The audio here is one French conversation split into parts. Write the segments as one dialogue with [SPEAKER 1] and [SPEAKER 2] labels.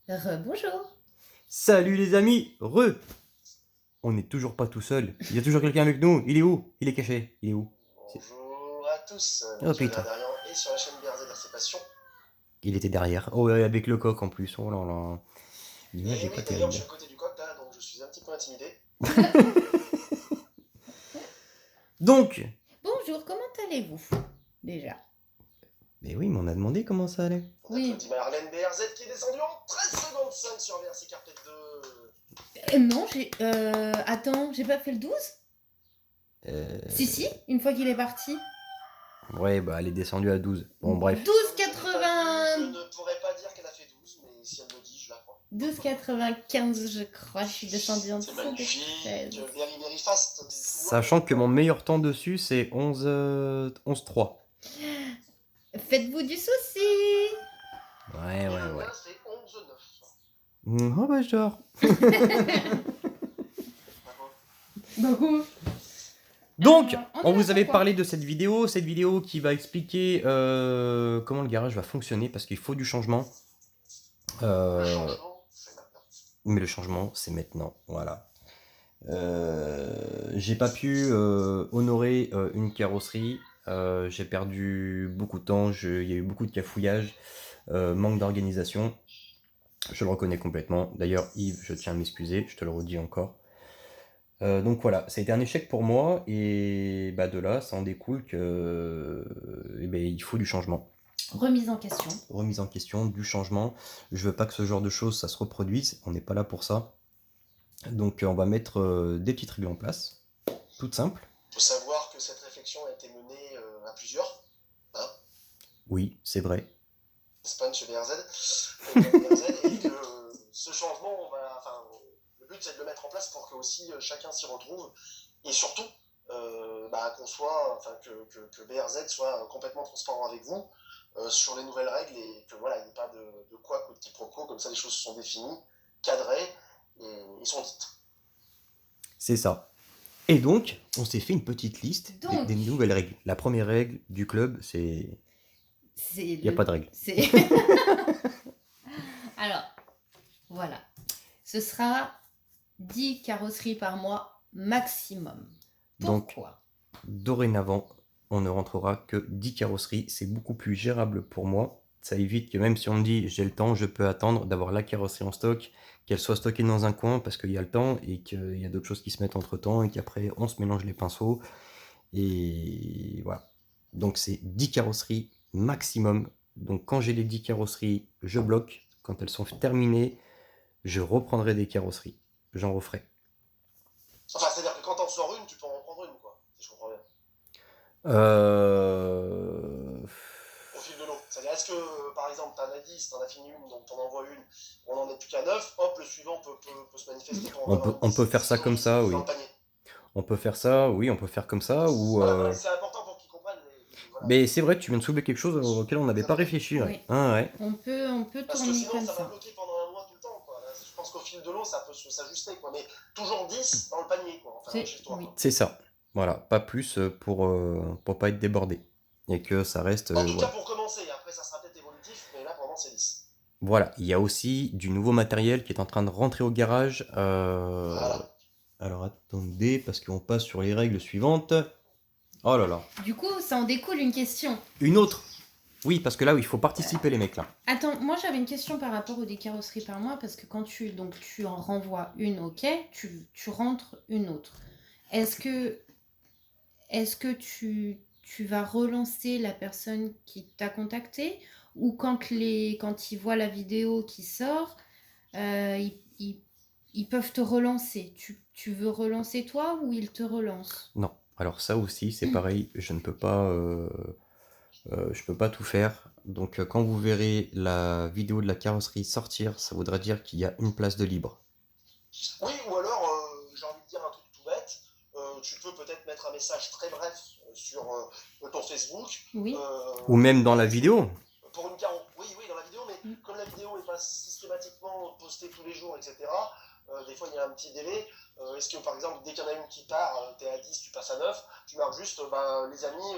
[SPEAKER 1] Bonjour.
[SPEAKER 2] Salut les amis, On n'est toujours pas tout seul. Il y a toujours quelqu'un avec nous. Il est où? Il est caché. Il est où?
[SPEAKER 3] Bonjour à tous,
[SPEAKER 2] Oh
[SPEAKER 3] Mickaël
[SPEAKER 2] putain.
[SPEAKER 3] Verdarian et sur la chaîne BRZ RC Passion.
[SPEAKER 2] Il était derrière. Oh ouais, avec le coq en plus. Oh là là. L'image
[SPEAKER 3] Et
[SPEAKER 2] est pas
[SPEAKER 3] oui, d'ailleurs, je
[SPEAKER 2] terrible.
[SPEAKER 3] suis à côté du coq là, donc je suis un petit peu intimidé.
[SPEAKER 2] Donc.
[SPEAKER 1] Bonjour, comment allez-vous déjà?
[SPEAKER 2] Mais oui, mais on a demandé comment ça allait.
[SPEAKER 3] On
[SPEAKER 1] Oui.
[SPEAKER 3] applaudit Marlène BRZ qui est descendue en 13 secondes 5 sur VRC Carpet 2.
[SPEAKER 1] Non, Attends, j'ai pas fait le 12? Si, une fois qu'il est parti.
[SPEAKER 2] Ouais, bah elle est descendue à 12. Bon, bref.
[SPEAKER 1] 12,80.
[SPEAKER 3] Je ne pourrais pas dire qu'elle a fait 12, mais si elle me dit, je la crois.
[SPEAKER 1] 12,95 je crois, je suis descendue en
[SPEAKER 3] C'est
[SPEAKER 1] dessous des
[SPEAKER 3] magnifique,
[SPEAKER 1] 13.
[SPEAKER 3] very fast.
[SPEAKER 2] Sachant que mon meilleur temps dessus, c'est 11,3.
[SPEAKER 1] Faites-vous du souci.
[SPEAKER 2] Ouais.
[SPEAKER 3] Et le mien, c'est 11,9.
[SPEAKER 2] Oh bah je dors.
[SPEAKER 1] Beaucoup.
[SPEAKER 2] Donc,
[SPEAKER 1] on
[SPEAKER 2] on vous
[SPEAKER 1] est là
[SPEAKER 2] avait
[SPEAKER 1] pourquoi
[SPEAKER 2] parlé de cette vidéo qui va expliquer comment le garage va fonctionner parce qu'il faut du changement.
[SPEAKER 3] Le changement, c'est maintenant.
[SPEAKER 2] Mais le changement, c'est maintenant, voilà. J'ai pas pu honorer une carrosserie. J'ai perdu beaucoup de temps, il y a eu beaucoup de cafouillage, manque d'organisation. Je le reconnais complètement. D'ailleurs, Yves, je tiens à m'excuser, je te le redis encore. Donc voilà, ça a été un échec pour moi et bah de là, ça en découle que il faut du changement.
[SPEAKER 1] Remise en question.
[SPEAKER 2] Remise en question, du changement. Je veux pas que ce genre de choses, ça se reproduise. On n'est pas là pour ça. Donc on va mettre des petites règles en place, toutes simples.
[SPEAKER 3] Il faut savoir que cette réflexion a été menée à plusieurs. Hein,
[SPEAKER 2] Oui, c'est vrai.
[SPEAKER 3] n'est-ce pas, monsieur BRZ, et que ce changement, le but c'est de le mettre en place pour que aussi chacun s'y retrouve et surtout qu'on soit, que BRZ soit complètement transparent avec vous sur les nouvelles règles et que voilà, il n'y ait pas de couac ou de quiproquos, comme ça les choses sont définies, cadrées et sont dites.
[SPEAKER 2] C'est ça. Et donc, on s'est fait une petite liste des nouvelles règles. La première règle du club, c'est... Il n'y a pas de règle.
[SPEAKER 1] Alors, voilà. Ce sera 10 carrosseries par mois maximum. Pourquoi?
[SPEAKER 2] Donc, dorénavant, on ne rentrera que 10 carrosseries. C'est beaucoup plus gérable pour moi. Ça évite que même si on me dit j'ai le temps, je peux attendre d'avoir la carrosserie en stock, qu'elle soit stockée dans un coin parce qu'il y a le temps et qu'il y a d'autres choses qui se mettent entre temps et qu'après on se mélange les pinceaux. Et voilà. Donc c'est 10 carrosseries maximum. Donc quand j'ai les 10 carrosseries, je bloque. Quand elles sont terminées, je reprendrai des carrosseries. J'en referai.
[SPEAKER 3] Enfin, c'est-à-dire que quand t'en sors une, tu peux en reprendre une, quoi, si je comprends bien. Au fil de l'eau. C'est-à-dire, est-ce que, par exemple, t'en as 10, t'en as fini une, donc t'en envoies une, on n'en est plus qu'à 9, hop, le suivant peut se manifester.
[SPEAKER 2] On peut faire ça comme ça, oui. On peut faire ça, oui, on peut faire comme ça, ou...
[SPEAKER 3] Voilà, c'est important pour qu'ils comprennent.
[SPEAKER 2] Voilà. Mais c'est vrai, tu viens de soulever quelque chose auquel on n'avait pas réfléchi.
[SPEAKER 1] Oui.
[SPEAKER 2] Ah, ouais.
[SPEAKER 1] On peut
[SPEAKER 3] parce
[SPEAKER 1] tourner
[SPEAKER 3] que sinon,
[SPEAKER 1] comme
[SPEAKER 3] ça
[SPEAKER 1] ça.
[SPEAKER 3] va bloquer pendant un mois tout le temps, quoi. Là, je pense qu'au fil de l'eau, ça peut s'ajuster, quoi. Mais toujours 10 dans le panier, quoi. Enfin, chez toi,
[SPEAKER 1] oui.
[SPEAKER 2] C'est ça. Voilà, pas plus pour pas être débordé. Et que ça reste...
[SPEAKER 3] en tout cas, pour commencer. Après, ça sera peut-être évolutif, mais là, pour l'instant, c'est 10.
[SPEAKER 2] Voilà, il y a aussi du nouveau matériel qui est en train de rentrer au garage.
[SPEAKER 3] Voilà.
[SPEAKER 2] Alors attendez, parce qu'on passe sur les règles suivantes. Oh là là.
[SPEAKER 1] Du coup, ça en découle une question.
[SPEAKER 2] Une autre. Oui, parce que là, il faut participer les mecs là.
[SPEAKER 1] Attends, moi j'avais une question par rapport aux 10 carrosseries par mois, parce que quand tu en renvoies une, ok, tu rentres une autre. Est-ce que tu vas relancer la personne qui t'a contacté, ou quand ils voient la vidéo qui sort, ils peuvent te relancer. Tu veux relancer toi, ou ils te relancent?
[SPEAKER 2] Non, alors ça aussi c'est pareil, je ne peux pas, je peux pas tout faire. Donc quand vous verrez la vidéo de la carrosserie sortir, ça voudra dire qu'il y a une place de libre.
[SPEAKER 3] Oui, ou alors, j'ai envie de dire un truc tout bête, tu peux peut-être mettre un message très bref sur ton Facebook.
[SPEAKER 1] Oui.
[SPEAKER 2] Ou même dans la vidéo.
[SPEAKER 3] Pour une carreau. Oui, dans la vidéo, mais comme la vidéo n'est pas systématiquement postée tous les jours, etc., des fois il y a un petit délai. Est-ce que par exemple, dès qu'il y en a une qui part, t'es à 10, tu passes à 9, tu marques juste, les amis,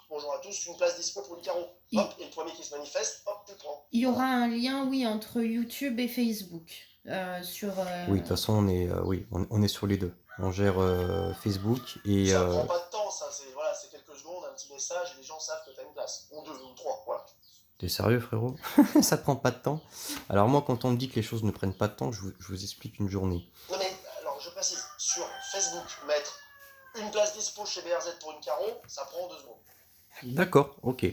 [SPEAKER 3] bonjour à tous, une place dispo pour une carreau. Hop, et le premier qui se manifeste, hop, tu le prends.
[SPEAKER 1] Il y aura un lien, oui, entre YouTube et Facebook.
[SPEAKER 2] Oui, de toute façon, on est sur les deux. On gère Facebook et
[SPEAKER 3] Ça prend pas de temps, ça, c'est quelques secondes, un petit message, et les gens savent que t'as une place. Ou deux, ou trois, voilà.
[SPEAKER 2] t'es sérieux, frérot? Ça prend pas de temps. Alors moi, quand on me dit que les choses ne prennent pas de temps, je vous explique une journée.
[SPEAKER 3] Non mais, alors je précise, sur Facebook, mettre une place dispo chez BRZ pour une carreau, ça prend 2 secondes.
[SPEAKER 2] D'accord, ok.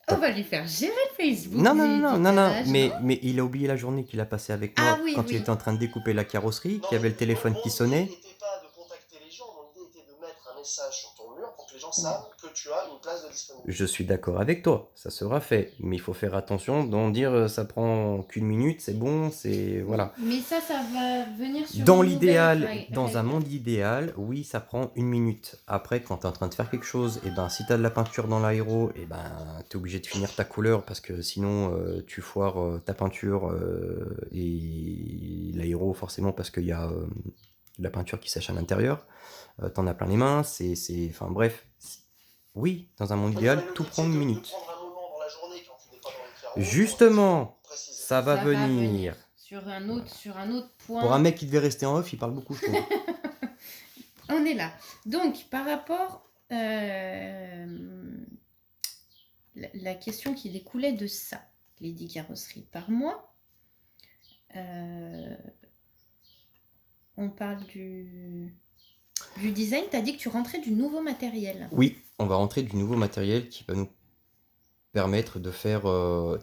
[SPEAKER 1] On va lui faire gérer Facebook.
[SPEAKER 2] Non,
[SPEAKER 1] d'éditage,
[SPEAKER 2] mais il a oublié la journée qu'il a passée avec moi
[SPEAKER 1] Ah oui,
[SPEAKER 2] quand
[SPEAKER 1] oui.
[SPEAKER 2] il était en train de découper la carrosserie,
[SPEAKER 3] Non,
[SPEAKER 2] qu'il y avait
[SPEAKER 3] mais
[SPEAKER 2] le téléphone
[SPEAKER 3] mon
[SPEAKER 2] qui
[SPEAKER 3] idée
[SPEAKER 2] sonnait.
[SPEAKER 3] n'était pas de contacter les gens, mon idée était de mettre un message sur ton mur pour que les gens savent que tu as une place de disponible.
[SPEAKER 2] Je suis d'accord avec toi, ça sera fait, mais il faut faire attention d'en dire ça prend qu'une minute, c'est bon, c'est voilà.
[SPEAKER 1] Mais ça va venir sur
[SPEAKER 2] Dans
[SPEAKER 1] une
[SPEAKER 2] l'idéal,
[SPEAKER 1] nouvelle
[SPEAKER 2] dans un
[SPEAKER 1] règle.
[SPEAKER 2] monde idéal, oui, ça prend une minute. Après, quand tu es en train de faire quelque chose, et ben si tu as de la peinture dans l'aéro, et ben tu es obligé de finir ta couleur parce que sinon tu foires ta peinture et l'aéro forcément parce qu'il y a de la peinture qui sèche à l'intérieur. T'en as plein les mains, enfin bref. Oui, dans un monde
[SPEAKER 3] Mais
[SPEAKER 2] idéal,
[SPEAKER 3] le
[SPEAKER 2] tout
[SPEAKER 3] but,
[SPEAKER 2] prend
[SPEAKER 3] c'est
[SPEAKER 2] une
[SPEAKER 3] de
[SPEAKER 2] minute.
[SPEAKER 3] prendre un moment dans la journée quand tu n'es pas dans les carreaux.
[SPEAKER 2] Justement,
[SPEAKER 3] Préciser.
[SPEAKER 2] ça va venir.
[SPEAKER 1] Sur un autre point.
[SPEAKER 2] Pour un mec qui devait rester en off, il parle beaucoup, je trouve.
[SPEAKER 1] On est là. Donc, par rapport la question qui découlait de ça, les 10 carrosseries par mois, on parle du design. Tu as dit que tu rentrais du nouveau matériel.
[SPEAKER 2] Oui, on va rentrer du nouveau matériel qui va nous permettre de faire,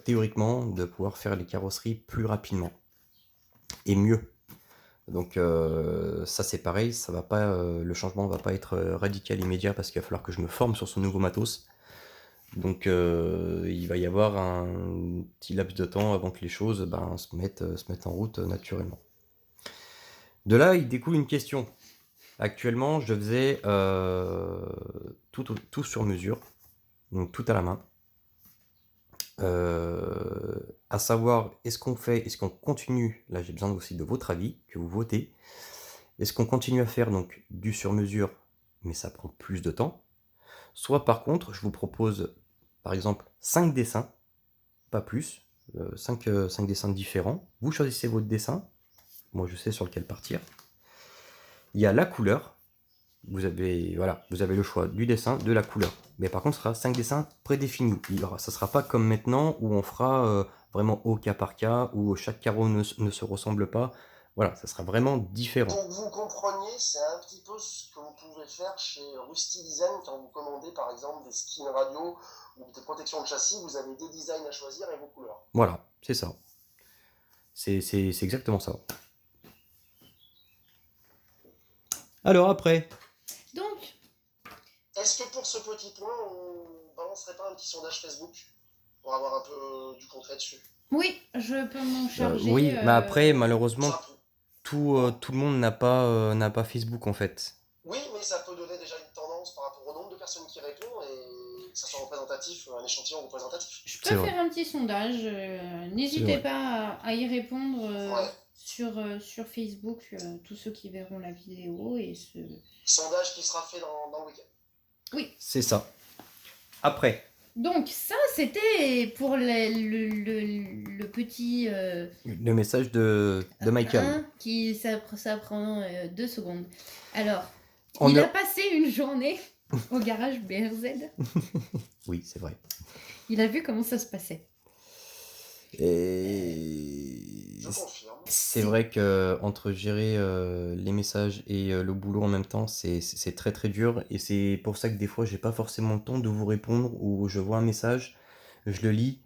[SPEAKER 2] théoriquement, de pouvoir faire les carrosseries plus rapidement et mieux. Donc ça c'est pareil, ça va pas, le changement va pas être radical immédiat parce qu'il va falloir que je me forme sur ce nouveau matos. Donc il va y avoir un petit laps de temps avant que les choses se mettent en route naturellement. De là, il découle une question. Actuellement, je faisais tout sur mesure, donc tout à la main. À savoir, est-ce qu'on continue, là j'ai besoin aussi de votre avis, que vous votez, est-ce qu'on continue à faire donc du sur-mesure, mais ça prend plus de temps, soit par contre, je vous propose par exemple 5 dessins, pas plus, 5 dessins différents, vous choisissez votre dessin, moi je sais sur lequel partir, il y a la couleur, vous avez le choix du dessin, de la couleur. Mais par contre, ce sera 5 dessins prédéfinis. Ça ne sera pas comme maintenant où on fera vraiment au cas par cas, où chaque carreau ne se ressemble pas. Voilà, ça sera vraiment différent.
[SPEAKER 3] Pour que vous compreniez, c'est un petit peu ce que vous pouvez faire chez Rusty Design quand vous commandez par exemple des skins radio ou des protections de châssis, vous avez des designs à choisir et vos couleurs.
[SPEAKER 2] Voilà, c'est ça. C'est exactement ça. Alors après,
[SPEAKER 1] Donc,
[SPEAKER 3] est-ce que pour ce petit point, on balancerait pas un petit sondage Facebook pour avoir un peu du concret dessus?
[SPEAKER 1] oui, je peux m'en charger.
[SPEAKER 2] oui, mais après, malheureusement,
[SPEAKER 3] Ça peut-
[SPEAKER 2] tout le monde n'a pas Facebook en fait.
[SPEAKER 3] Oui, mais ça peut donner déjà une tendance par rapport au nombre de personnes qui répondent et que ça soit représentatif, un échantillon représentatif.
[SPEAKER 1] Je
[SPEAKER 2] C'est
[SPEAKER 1] peux
[SPEAKER 2] vrai.
[SPEAKER 1] faire un petit sondage. N'hésitez pas à y répondre
[SPEAKER 3] Ouais.
[SPEAKER 1] sur Facebook, tous ceux qui verront la vidéo.
[SPEAKER 3] Sondage qui sera fait dans le week-end.
[SPEAKER 1] Oui.
[SPEAKER 2] C'est ça. Après.
[SPEAKER 1] Donc ça, c'était pour le petit...
[SPEAKER 2] Le message de Michael.
[SPEAKER 1] Ça prend 2 secondes. Alors,
[SPEAKER 2] On
[SPEAKER 1] il
[SPEAKER 2] a-
[SPEAKER 1] a passé une journée au garage BRZ.
[SPEAKER 2] Oui, c'est vrai.
[SPEAKER 1] Il a vu comment ça se passait.
[SPEAKER 2] Et
[SPEAKER 3] Je confirme.
[SPEAKER 2] c'est vrai que entre gérer les messages et le boulot en même temps, c'est très très dur. Et c'est pour ça que des fois, j'ai pas forcément le temps de vous répondre ou je vois un message, je le lis,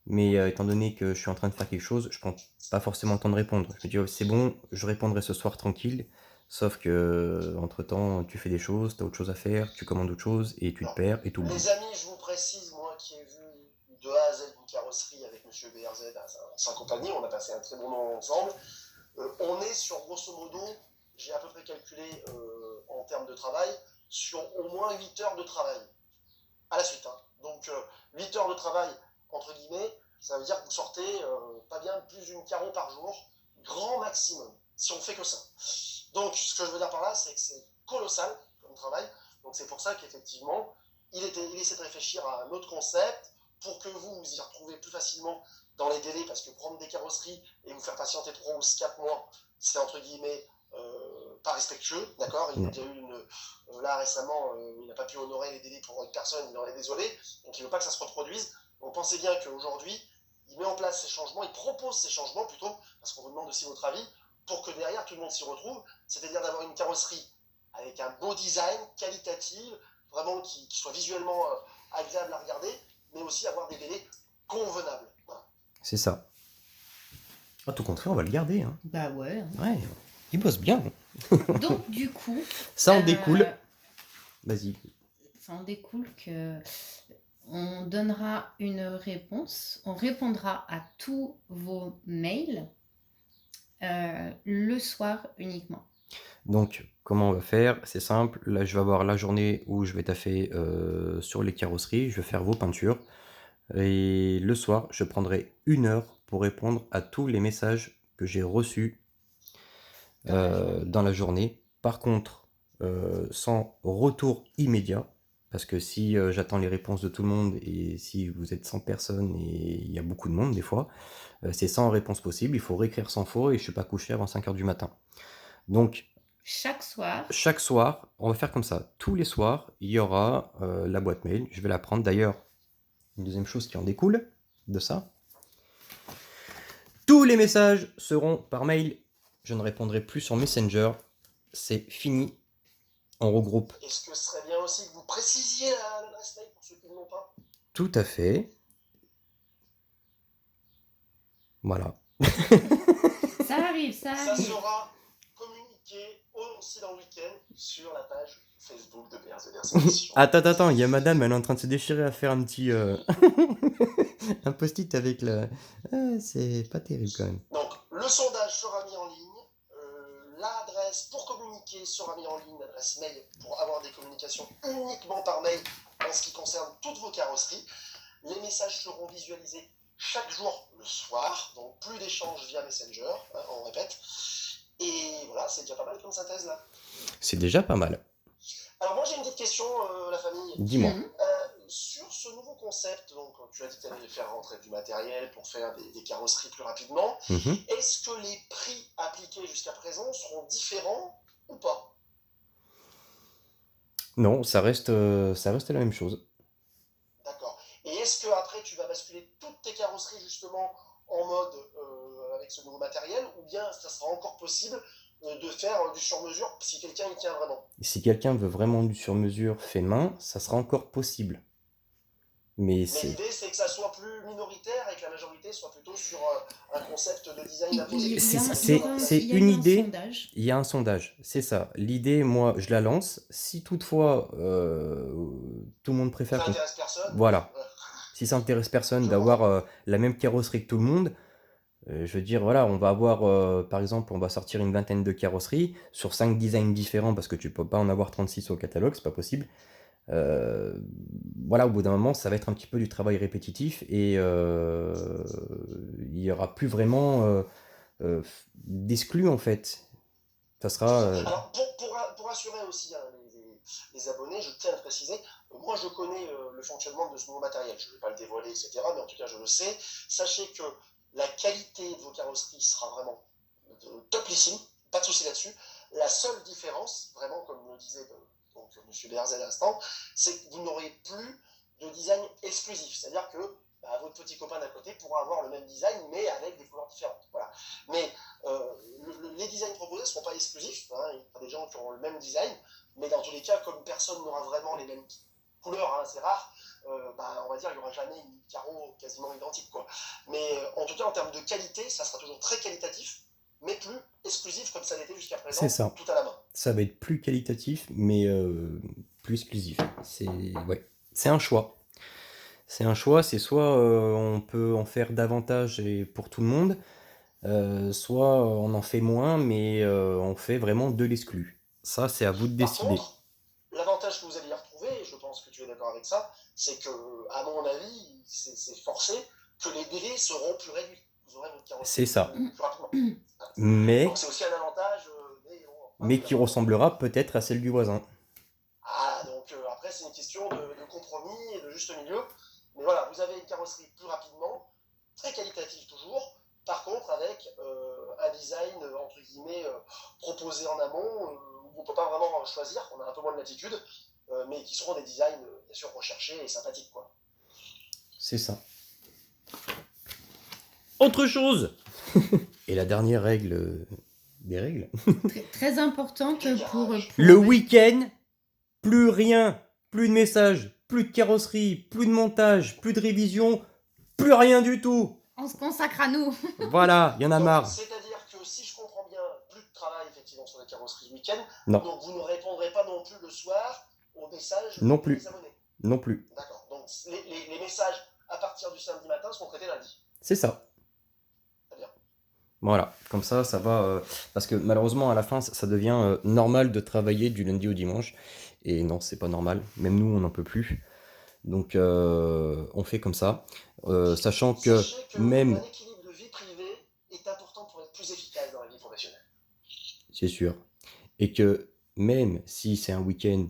[SPEAKER 2] mais étant donné que je suis en train de faire quelque chose, je prends pas forcément le temps de répondre. Je me dis, oh, c'est bon, je répondrai ce soir tranquille. Sauf que entre temps, tu fais des choses, tu as autre chose à faire, tu commandes autre chose et tu te perds et tout.
[SPEAKER 3] Les amis, je vous précise, moi qui ai vu de A à Z une carrosserie avec Monsieur BRZ en sa compagnie, on a passé un très bon moment ensemble. On est sur grosso modo, j'ai à peu près calculé en termes de travail, sur au moins 8 heures de travail à la suite. Hein. Donc 8 heures de travail, entre guillemets, ça veut dire que vous sortez pas bien plus d'une carreau par jour. grand maximum, si on fait que ça. Donc, ce que je veux dire par là, c'est que c'est colossal comme travail. Donc, c'est pour ça qu'effectivement, il essaie de réfléchir à un autre concept pour que vous y retrouvez plus facilement dans les délais, parce que prendre des carrosseries et vous faire patienter 3 ou 4 mois, c'est entre guillemets pas respectueux, d'accord. Il y a eu là récemment, il n'a pas pu honorer les délais pour une personne, il en est désolé, donc il ne veut pas que ça se reproduise. Donc pensez bien qu'aujourd'hui, il met en place ces changements, il propose ces changements plutôt, parce qu'on vous demande aussi votre avis, pour que derrière tout le monde s'y retrouve, c'est-à-dire d'avoir une carrosserie avec un beau design, qualitative, vraiment qui soit visuellement agréable à regarder, mais aussi avoir des délais convenables. Voilà.
[SPEAKER 2] C'est ça. Ah, tout contraire, on va le garder. Hein.
[SPEAKER 1] Bah ouais.
[SPEAKER 2] Ouais, il bosse bien.
[SPEAKER 1] Donc du coup,
[SPEAKER 2] ça en découle. Vas-y.
[SPEAKER 1] Ça en découle que on donnera une réponse, on répondra à tous vos mails le soir uniquement.
[SPEAKER 2] Donc, comment on va faire? C'est simple. Là, je vais avoir la journée où je vais taffer sur les carrosseries. Je vais faire vos peintures. Et le soir, je prendrai 1 heure pour répondre à tous les messages que j'ai reçus dans la journée. Par contre, sans retour immédiat, parce que si j'attends les réponses de tout le monde et si vous êtes 100 personnes et il y a beaucoup de monde des fois, c'est sans réponse possible. Il faut réécrire sans faute et je ne suis pas couché avant 5 heures du matin. Donc, chaque soir, on va faire comme ça. Tous les soirs, il y aura la boîte mail. Je vais la prendre. D'ailleurs, une deuxième chose qui en découle de ça. Tous les messages seront par mail. Je ne répondrai plus sur Messenger. C'est fini. On regroupe.
[SPEAKER 3] Est-ce que ce serait bien aussi que vous précisiez l'adresse mail pour ceux qui ne l'ont pas?
[SPEAKER 2] Tout à fait. Voilà.
[SPEAKER 1] Ça arrive.
[SPEAKER 3] Ça sera communiqué aussi dans le week-end sur la page Facebook de BRZR.
[SPEAKER 2] Attends, il y a madame, elle est en train de se déchirer à faire un petit un post-it avec la... c'est pas terrible quand même.
[SPEAKER 3] Donc, le sondage sera mis en ligne. L'adresse pour communiquer sera mise en ligne, l'adresse mail pour avoir des communications uniquement par mail en ce qui concerne toutes vos carrosseries. Les messages seront visualisés chaque jour le soir, donc plus d'échanges via Messenger, hein, on répète. Et voilà, c'est déjà pas mal comme synthèse là.
[SPEAKER 2] C'est déjà pas mal.
[SPEAKER 3] Alors moi j'ai une petite question, la famille.
[SPEAKER 2] Dis-moi.
[SPEAKER 3] Sur ce nouveau concept, donc tu as dit que tu allais faire rentrer du matériel pour faire des carrosseries plus rapidement, est-ce que les prix appliqués jusqu'à présent seront différents ou pas?
[SPEAKER 2] Non, ça reste la même chose.
[SPEAKER 3] D'accord. Et est-ce que après tu vas basculer toutes tes carrosseries justement en mode avec ce nouveau matériel, ou bien ça sera encore possible de faire du sur-mesure si quelqu'un y tient vraiment?
[SPEAKER 2] Si quelqu'un veut vraiment du sur-mesure fait main, ça sera encore possible. Mais
[SPEAKER 3] l'idée, c'est que ça soit plus minoritaire et que la majorité soit plutôt sur un concept de design imposé.
[SPEAKER 2] C'est une idée. Il y a un sondage, c'est ça. L'idée, moi, je la lance. Si toutefois, tout le monde préfère...
[SPEAKER 3] Ça intéresse personne.
[SPEAKER 2] Voilà. Si ça intéresse personne d'avoir la même carrosserie que tout le monde, je veux dire, voilà, on va avoir, par exemple, on va sortir une vingtaine de carrosseries sur 5 designs différents parce que tu peux pas en avoir 36 au catalogue, c'est pas possible. Voilà, au bout d'un moment, ça va être un petit peu du travail répétitif et il y aura plus vraiment d'exclus en fait. Ça sera.
[SPEAKER 3] Alors, pour rassurer aussi hein, les abonnés, je tiens à préciser, moi je connais le fonctionnement de ce nouveau matériel. Je ne vais pas le dévoiler, etc. Mais en tout cas, je le sais. Sachez que la qualité de vos carrosseries sera vraiment topissime, pas de souci là-dessus. La seule différence, vraiment, comme le disait donc M. BRZ à l'instant, c'est que vous n'aurez plus de design exclusif. C'est-à-dire que votre petit copain d'à côté pourra avoir le même design, mais avec des couleurs différentes. Voilà. Mais les designs proposés ne seront pas exclusifs. Hein. Il y aura des gens qui auront le même design, mais dans tous les cas, comme personne n'aura vraiment les mêmes couleurs, hein, c'est rare, on va dire qu'il n'y aura jamais une carreau quasiment identique. Quoi. Mais en tout cas, en termes de qualité, ça sera toujours très qualitatif, mais plus exclusif comme ça l'était jusqu'à présent, tout à la main.
[SPEAKER 2] Ça va être plus qualitatif, mais plus exclusif. C'est un choix. C'est un choix, c'est soit on peut en faire davantage et pour tout le monde, soit on en fait moins, mais on fait vraiment de l'exclu. Ça, c'est à vous de décider.
[SPEAKER 3] Par contre, l'avantage que vous allez y retrouver, et je pense que tu es d'accord avec ça, c'est que, à mon avis, c'est forcé que les délais seront plus réduits. Vous aurez votre carrosserie plus rapidement.
[SPEAKER 2] mais,
[SPEAKER 3] Donc c'est aussi un avantage,
[SPEAKER 2] mais qui ressemblera peut-être à celle du voisin.
[SPEAKER 3] Ah, donc après c'est une question de compromis et de juste milieu. Mais voilà, vous avez une carrosserie plus rapidement, très qualitative toujours, par contre avec un design entre guillemets proposé en amont, où on ne peut pas vraiment choisir, on a un peu moins de latitude, mais qui seront des designs bien sûr recherchés et sympathiques, quoi.
[SPEAKER 2] C'est ça. Autre chose. Et la dernière règle des règles.
[SPEAKER 1] Très, très importante pour
[SPEAKER 2] Le week-end, plus rien, plus de messages, plus de carrosserie, plus de montage, plus de révision, plus rien du tout.
[SPEAKER 1] On se consacre à nous.
[SPEAKER 2] Voilà, il y en a
[SPEAKER 3] Donc,
[SPEAKER 2] marre.
[SPEAKER 3] c'est-à-dire que si je comprends bien, plus de travail effectivement sur la carrosserie le week-end,
[SPEAKER 2] Non.
[SPEAKER 3] donc vous ne répondrez pas non plus le soir aux messages
[SPEAKER 2] Non
[SPEAKER 3] des
[SPEAKER 2] plus.
[SPEAKER 3] abonnés.
[SPEAKER 2] Non plus.
[SPEAKER 3] D'accord, donc les messages à partir du samedi matin seront traités lundi.
[SPEAKER 2] C'est ça.
[SPEAKER 3] Très bien.
[SPEAKER 2] Voilà, comme ça va. Parce que malheureusement, à la fin, ça devient normal de travailler du lundi au dimanche. Et non, c'est pas normal. Même nous, on n'en peut plus. Donc, on fait comme ça. Sachant que
[SPEAKER 3] Sachez que
[SPEAKER 2] même.
[SPEAKER 3] un équilibre de vie privée est important pour être plus efficace dans la vie professionnelle.
[SPEAKER 2] C'est sûr. Et que même si c'est un week-end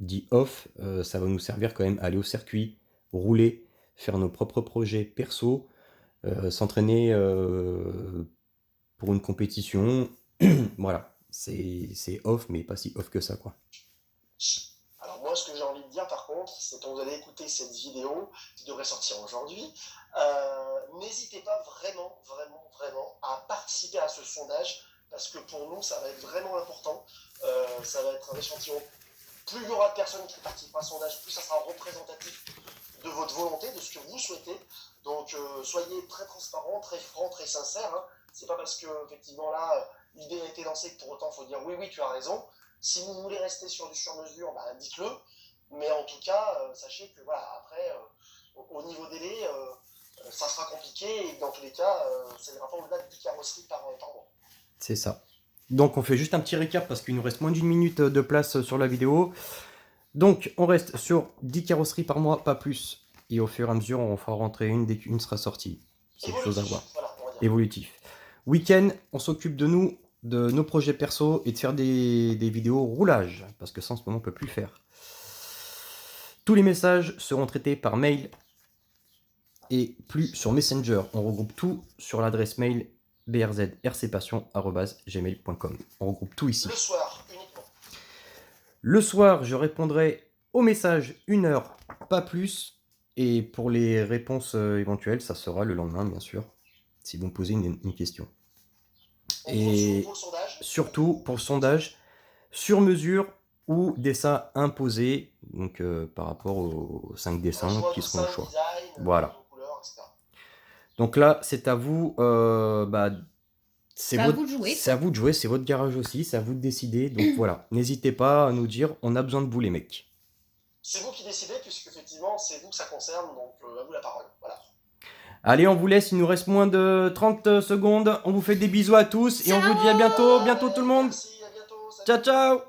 [SPEAKER 2] dit off, ça va nous servir quand même à aller au circuit, rouler, faire nos propres projets perso, s'entraîner pour une compétition. Voilà, c'est off, mais pas si off que ça, quoi.
[SPEAKER 3] Alors moi, ce que j'ai envie de dire par contre, c'est quand vous allez écouter cette vidéo, qui devrait sortir aujourd'hui, n'hésitez pas vraiment à participer à ce sondage, parce que pour nous, ça va être vraiment important. Ça va être un échantillon. Plus il y aura de personnes qui participeront à ce sondage, plus ça sera représentatif de votre volonté, de ce que vous souhaitez. Donc soyez très transparent, très franc, très sincère. Hein. C'est pas parce que effectivement là, l'idée a été lancée que pour autant il faut dire oui, tu as raison. Si vous voulez rester sur du sur-mesure, bah, dites-le. Mais en tout cas, sachez que voilà, après, au niveau délai, ça sera compliqué et dans tous les cas, ça n'ira pas au-delà de 10 carrosseries par mois.
[SPEAKER 2] C'est ça. Donc on fait juste un petit récap parce qu'il nous reste moins d'1 minute de place sur la vidéo. Donc on reste sur 10 carrosseries par mois, pas plus. Et au fur et à mesure, on fera rentrer une dès qu'une sera sortie. C'est quelque chose à voir.
[SPEAKER 3] Voilà, on va dire.
[SPEAKER 2] Évolutif. Week-end, on s'occupe de nous, de nos projets perso et de faire des vidéos roulage. Parce que ça, en ce moment, on ne peut plus faire. Tous les messages seront traités par mail et plus sur Messenger. On regroupe tout sur l'adresse mail brzrcpassion@gmail.com. On regroupe tout ici.
[SPEAKER 3] Le soir, uniquement.
[SPEAKER 2] Le soir, je répondrai aux messages 1 heure, pas plus. Et pour les réponses éventuelles, ça sera le lendemain, bien sûr, si vous me posez une question. Et
[SPEAKER 3] pour le sondage.
[SPEAKER 2] surtout, pour le sondage, sur mesure ou dessin imposé, donc par rapport aux 5 dessins qui seront au choix.
[SPEAKER 3] Design,
[SPEAKER 2] voilà.
[SPEAKER 3] Couleurs, etc.
[SPEAKER 2] Donc là, c'est à vous. C'est
[SPEAKER 1] à vous de jouer.
[SPEAKER 2] C'est à vous de jouer, c'est votre garage aussi, c'est à vous de décider. Donc voilà, n'hésitez pas à nous dire, on a besoin de vous les mecs.
[SPEAKER 3] C'est vous qui décidez, puisque effectivement, c'est vous que ça concerne, donc à vous la parole. Voilà.
[SPEAKER 2] Allez, on vous laisse, il nous reste moins de 30 secondes. On vous fait des bisous à tous et on vous dit à bientôt tout le monde.
[SPEAKER 3] Merci, à bientôt. Salut.
[SPEAKER 2] Ciao, ciao.